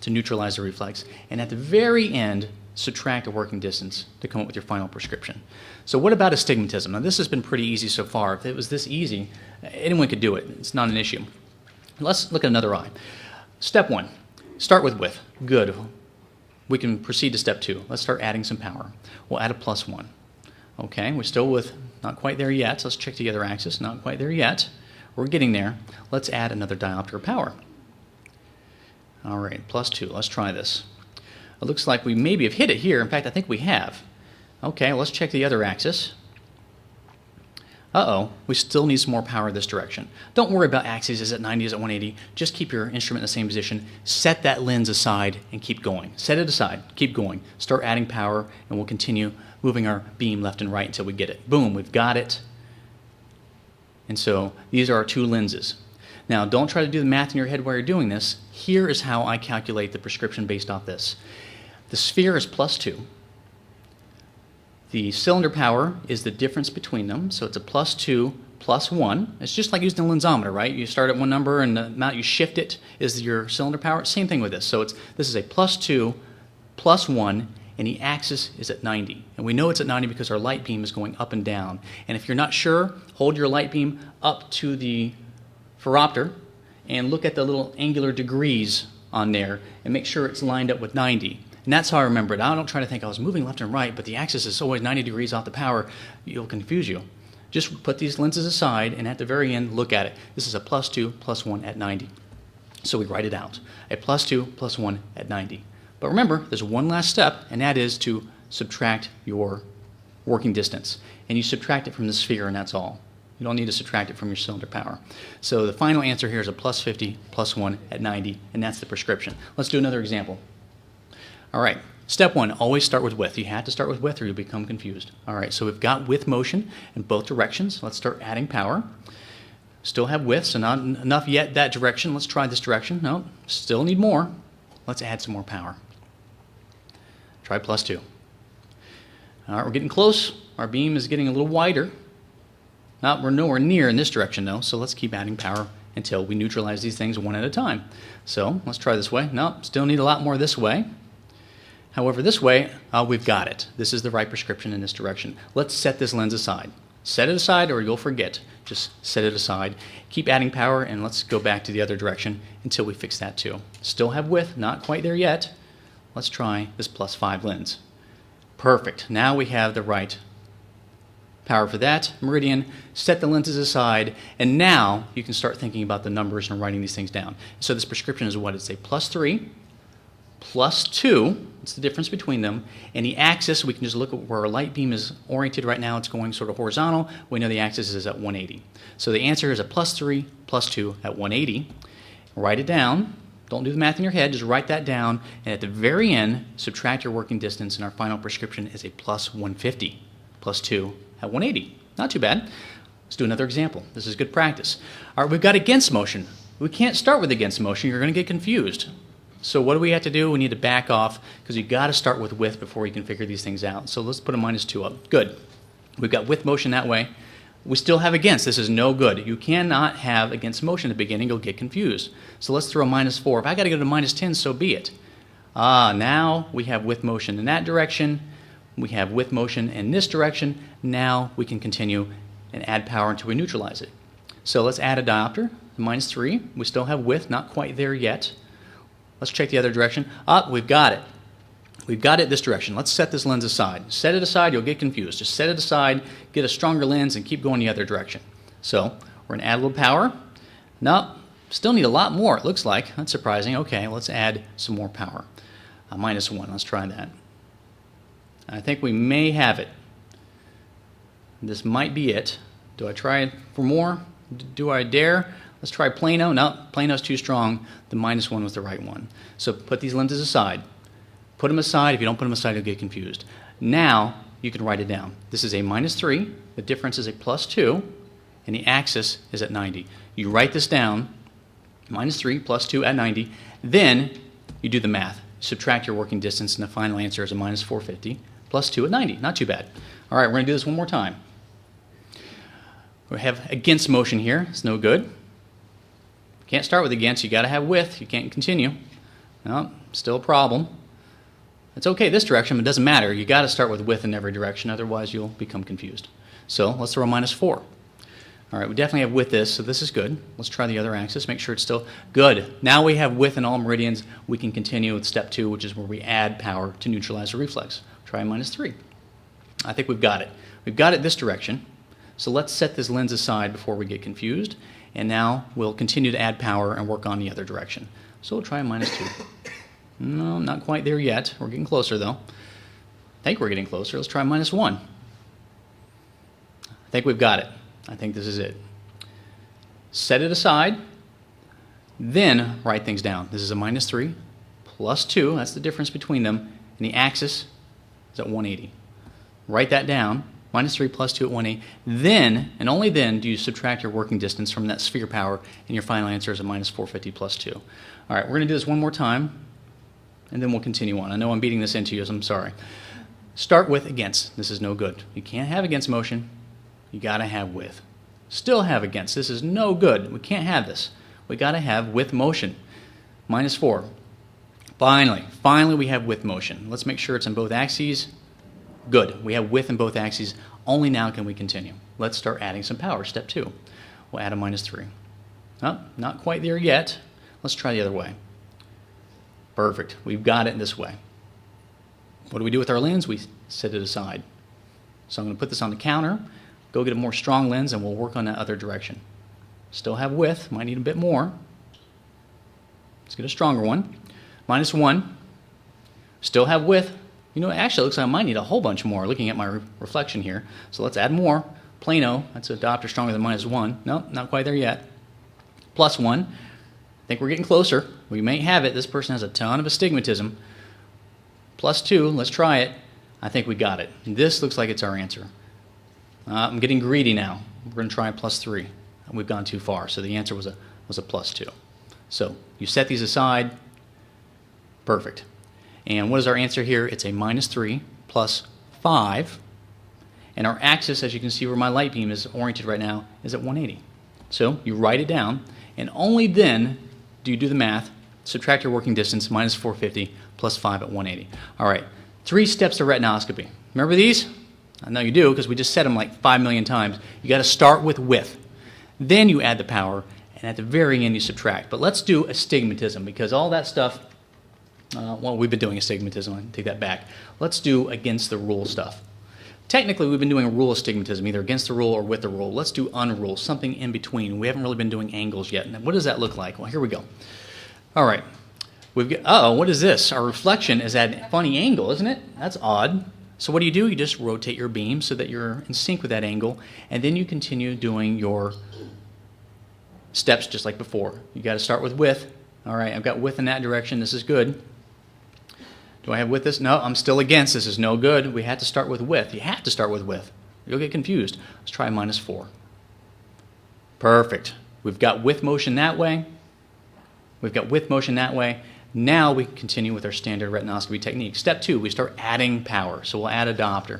to neutralize the reflex. And at the very end, subtract a working distance to come up with your final prescription. So what about astigmatism? Now this has been pretty easy so far. If it was this easy, anyone could do it. It's not an issue. Let's look at another eye. Step 1, start with width. Good. We can proceed to step 2. Let's start adding some power. We'll add a +1. Okay, we're still with not quite there yet. Let's check the other axis. Not quite there yet. We're getting there. Let's add another diopter of power. All right, +2. Let's try this. It looks like we maybe have hit it here. In fact, I think we have. Okay, let's check the other axis. Uh-oh, we still need some more power this direction. Don't worry about axes. Is it 90? Is it 180? Just keep your instrument in the same position. Set that lens aside and keep going. Set it aside. Keep going. Start adding power, and we'll continue moving our beam left and right until we get it. Boom, we've got it. And so these are our 2 lenses. Now, don't try to do the math in your head while you're doing this. Here is how I calculate the prescription based off this. The sphere is +2. The cylinder power is the difference between them, so it's a +2 +1. It's just like using a lensometer, right? You start at one number and the amount you shift it is your cylinder power. Same thing with this. So this is a +2 +1, and the axis is at 90. And we know it's at 90 because our light beam is going up and down. And if you're not sure, hold your light beam up to the phoropter and look at the little angular degrees on there and make sure it's lined up with 90. And that's how I remember it. I don't try to think I was moving left and right, but the axis is always 90 degrees off the power. It'll confuse you. Just put these lenses aside, and at the very end, look at it. This is a +2 +1 at 90. So we write it out. A +2 +1 at 90. But remember, there's one last step, and that is to subtract your working distance. And you subtract it from the sphere, and that's all. You don't need to subtract it from your cylinder power. So the final answer here is a +50 +1 at 90, and that's the prescription. Let's do another example. All right, step 1, always start with width. You have to start with width or you'll become confused. All right, so we've got width motion in both directions. Let's start adding power. Still have width, so not enough yet that direction. Let's try this direction. No, still need more. Let's add some more power. Try +2. All right, we're getting close. Our beam is getting a little wider. We're nowhere near in this direction though, so let's keep adding power until we neutralize these things one at a time. So let's try this way. No, still need a lot more this way. However, this way, we've got it. This is the right prescription in this direction. Let's set this lens aside. Set it aside or you'll forget. Just set it aside. Keep adding power, and let's go back to the other direction until we fix that too. Still have width, not quite there yet. Let's try this +5 lens. Perfect. Now we have the right power for that meridian. Set the lenses aside, and now you can start thinking about the numbers and writing these things down. So this prescription is what? It's a +3 +2, it's the difference between them, and the axis, we can just look at where our light beam is oriented right now. It's going sort of horizontal. We know the axis is at 180. So the answer is a +3 +2 at 180. Write it down. Don't do the math in your head, just write that down, and at the very end, subtract your working distance, and our final prescription is a +150 +2 at 180. Not too bad. Let's do another example. This is good practice. All right, we've got against motion. We can't start with against motion. You're going to get confused. So what do we have to do? We need to back off because you've got to start with width before you can figure these things out. So let's put a -2 up. Good. We've got width motion that way. We still have against. This is no good. You cannot have against motion at the beginning. You'll get confused. So let's throw a -4. If I got to go to -10, so be it. Now we have width motion in that direction. We have width motion in this direction. Now we can continue and add power until we neutralize it. So let's add a diopter, -3. We still have width, not quite there yet. Let's check the other direction. We've got it. We've got it this direction. Let's set this lens aside. Set it aside, you'll get confused. Just set it aside, get a stronger lens, and keep going the other direction. So we're going to add a little power. No, still need a lot more, it looks like. That's surprising. Okay, let's add some more power. -1, let's try that. I think we may have it. This might be it. Do I try it for more? Do I dare? Let's try plano. No, plano's too strong. The -1 was the right one. So put these lenses aside. Put them aside. If you don't put them aside, you'll get confused. Now you can write it down. This is a -3. The difference is a +2, and the axis is at 90. You write this down, -3 +2 at 90. Then you do the math. Subtract your working distance, and the final answer is a -450 +2 at 90. Not too bad. All right, we're going to do this one more time. We have against motion here. It's no good. Can't start with against. You got to have width. You can't continue. No, still a problem. It's okay this direction, but it doesn't matter. You got to start with with in every direction, otherwise you'll become confused. So let's throw a -4. All right, we definitely have with this, so this is good. Let's try the other axis, make sure it's still good. Now we have with in all meridians. We can continue with step 2, which is where we add power to neutralize the reflex. Try -3. I think we've got it. We've got it this direction. So let's set this lens aside before we get confused. And now we'll continue to add power and work on the other direction. So we'll try a -2. No, not quite there yet. We're getting closer, though. I think we're getting closer. Let's try -1. I think we've got it. I think this is it. Set it aside. Then write things down. This is a -3 plus 2. That's the difference between them. And the axis is at 180. Write that down. -3 plus 2 at 180. Then, and only then, do you subtract your working distance from that sphere power, and your final answer is a -450 plus 2. All right, we're going to do this one more time, and then we'll continue on. I know I'm beating this into you, so I'm sorry. Start with against. This is no good. You can't have against motion. You got to have with. Still have against. This is no good. We can't have this. We got to have with motion. -4. Finally we have with motion. Let's make sure it's on both axes. Good. We have with in both axes. Only now can we continue. Let's start adding some power. Step 2. We'll add a -3. Oh, not quite there yet. Let's try the other way. Perfect. We've got it this way. What do we do with our lens? We set it aside. So I'm going to put this on the counter, go get a more strong lens, and we'll work on that other direction. Still have width. Might need a bit more. Let's get a stronger one. -1. Still have width. You know, actually, it looks like I might need a whole bunch more looking at my reflection here. So let's add more. Plano, that's a diopter stronger than -1. No, not quite there yet. +1. I think we're getting closer. We may have it. This person has a ton of astigmatism. +2. Let's try it. I think we got it. This looks like it's our answer. I'm getting greedy now. We're going to try a +3. We've gone too far. So the answer was a +2. So you set these aside. Perfect. And what is our answer here? It's a -3 plus 5. And our axis, as you can see where my light beam is oriented right now, is at 180. So you write it down, and only then do you do the math, subtract your working distance, -450 plus 5 at 180. All right, 3 steps to retinoscopy. Remember these? I know you do, because we just said them like 5 million times. You got to start with width. Then you add the power, and at the very end you subtract. But let's do astigmatism, because all that stuff, well, we've been doing astigmatism. I can take that back. Let's do against the rule stuff. Technically, we've been doing a rule astigmatism, either against the rule or with the rule. Let's do unrule, something in between. We haven't really been doing angles yet. Now, what does that look like? Well, here we go. All right. We've got, uh-oh, what is this? Our reflection is at a funny angle, isn't it? That's odd. So what do? You just rotate your beam so that you're in sync with that angle, and then you continue doing your steps just like before. You got to start with width. All right, I've got width in that direction. This is good. Do I have width this? No, I'm still against. This is no good. We had to start with width. You have to start with width. You'll get confused. Let's try -4. Perfect. We've got width motion that way. We've got width motion that way. Now we can continue with our standard retinoscopy technique. Step 2, we start adding power. So we'll add a diopter.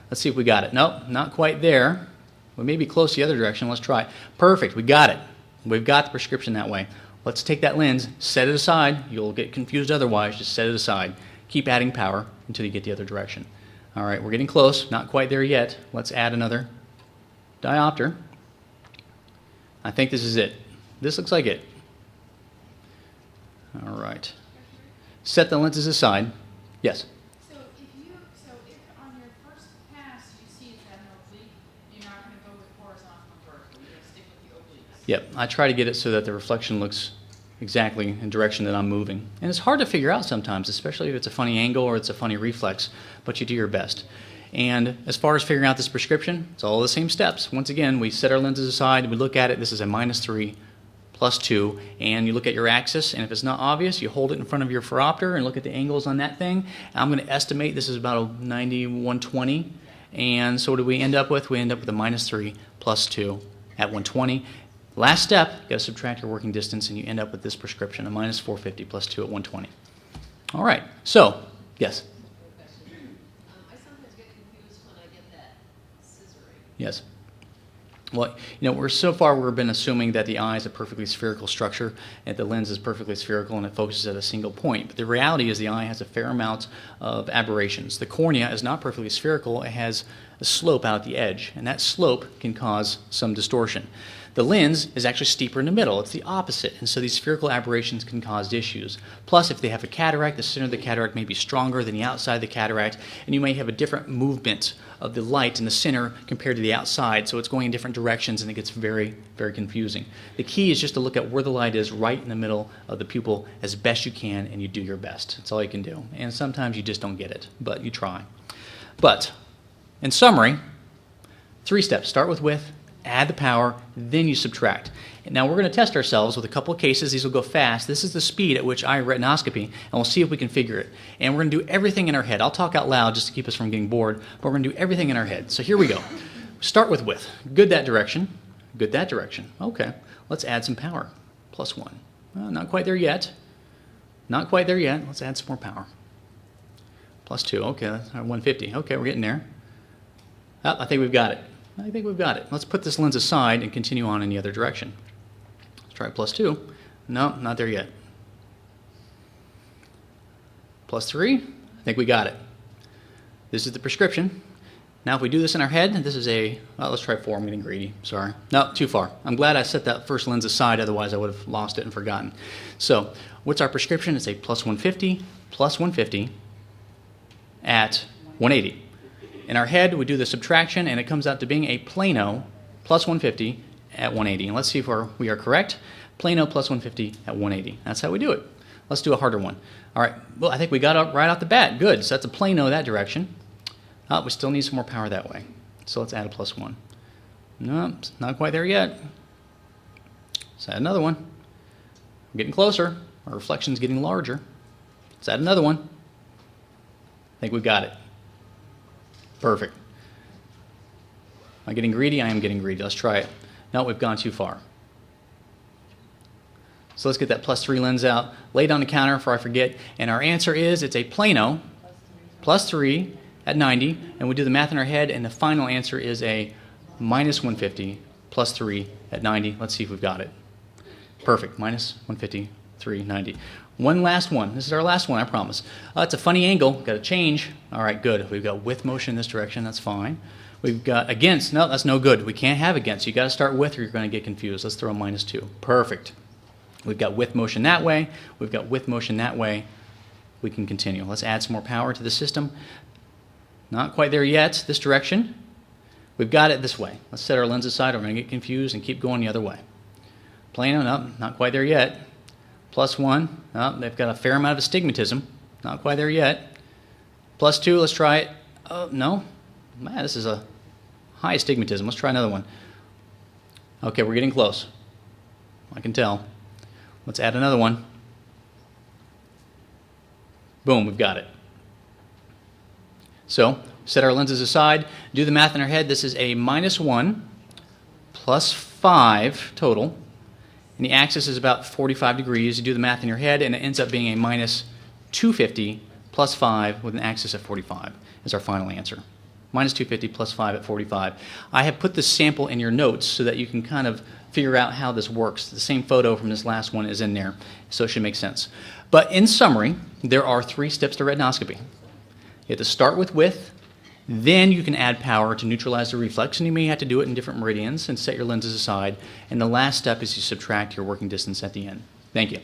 Let's see if we got it. Nope, not quite there. We may be close the other direction. Let's try. Perfect. We got it. We've got the prescription that way. Let's take that lens, set it aside. You'll get confused otherwise. Just set it aside. Keep adding power until you get the other direction. All right, we're getting close. Not quite there yet. Let's add another diopter. I think this is it. This looks like it. All right. Set the lenses aside. Yes? So if on your first pass you see it's at an oblique, you're not going to go with horizontal and vertical. You're going to stick with the obliques. Yep. I try to get it so that the reflection looks exactly in the direction that I'm moving. And it's hard to figure out sometimes, especially if it's a funny angle or it's a funny reflex, but you do your best. And as far as figuring out this prescription, it's all the same steps. Once again, we set our lenses aside, we look at it, this is a -3 plus 2, and you look at your axis, and if it's not obvious, you hold it in front of your phoropter and look at the angles on that thing. I'm going to estimate this is about a 90, 120, and so what do we end up with? We end up with a -3 plus 2 at 120. Last step, you got to subtract your working distance, and you end up with this prescription, a -450 plus 2 at 120. All right, so, yes? I sometimes get confused when I get that scissoring. Yes. Well, we've been assuming that the eye is a perfectly spherical structure, and the lens is perfectly spherical, and it focuses at a single point. But the reality is the eye has a fair amount of aberrations. The cornea is not perfectly spherical. It has a slope out at the edge, and that slope can cause some distortion. The lens is actually steeper in the middle. It's the opposite, and so these spherical aberrations can cause issues. Plus, if they have a cataract, the center of the cataract may be stronger than the outside of the cataract, and you may have a different movement of the light in the center compared to the outside, so it's going in different directions, and it gets very, very confusing. The key is just to look at where the light is right in the middle of the pupil as best you can, and you do your best. That's all you can do. And sometimes you just don't get it, but you try. But, in summary, 3 steps. Start with width, add the power, then you subtract. And now we're going to test ourselves with a couple of cases. These will go fast. This is the speed at which I retinoscopy, and we'll see if we can figure it. And we're going to do everything in our head. I'll talk out loud just to keep us from getting bored, but we're going to do everything in our head. So here we go. Start with width. Good that direction. Good that direction. Okay. Let's add some power. +1. Not quite there yet. Not quite there yet. Let's add some more power. +2. Okay, that's 150. Okay, we're getting there. Oh, I think we've got it. I think we've got it. Let's put this lens aside and continue on in the other direction. Let's try +2. No, not there yet. +3. I think we got it. This is the prescription. Now if we do this in our head, this is let's try 4. I'm getting greedy. Sorry. No, too far. I'm glad I set that first lens aside, otherwise I would have lost it and forgotten. So what's our prescription? It's a +150, +150 at 180. In our head, we do the subtraction, and it comes out to being a plano +150 at 180. And let's see if we are correct. Plano +150 at 180. That's how we do it. Let's do a harder one. All right. Well, I think we got it right off the bat. Good. So that's a plano that direction. We still need some more power that way. So let's add a +1. No, not quite there yet. Let's add another one. We're getting closer. Our reflection's getting larger. Let's add another one. I think we've got it. Perfect. Am I getting greedy? I am getting greedy. Let's try it. No, we've gone too far. So let's get that +3 lens out, lay it on the counter before I forget, and our answer is it's a plano +3 at 90, and we do the math in our head, and the final answer is a -150 +3 at 90. Let's see if we've got it. Perfect. -150, 390. One last one. This is our last one, I promise. It's a funny angle. Got to change. All right, good. We've got with motion in this direction. That's fine. We've got against. No, that's no good. We can't have against. You got to start with, or you're going to get confused. Let's throw a -2. Perfect. We've got with motion that way. We've got with motion that way. We can continue. Let's add some more power to the system. Not quite there yet. This direction. We've got it this way. Let's set our lens aside. We're going to get confused and keep going the other way. Plano. No, not quite there yet. +1. Oh, they've got a fair amount of astigmatism. Not quite there yet. +2. Let's try it. Oh, no. Man, this is a high astigmatism. Let's try another one. Okay, we're getting close. I can tell. Let's add another one. Boom, we've got it. So, set our lenses aside, do the math in our head. This is a -1 +5 total. And the axis is about 45 degrees. You do the math in your head, and it ends up being a -250 +5 with an axis at 45 is our final answer. -250 +5 at 45. I have put this sample in your notes so that you can kind of figure out how this works. The same photo from this last one is in there, so it should make sense. But in summary, there are 3 steps to retinoscopy. You have to start with width, then you can add power to neutralize the reflex, and you may have to do it in different meridians and set your lenses aside. And the last step is you subtract your working distance at the end. Thank you.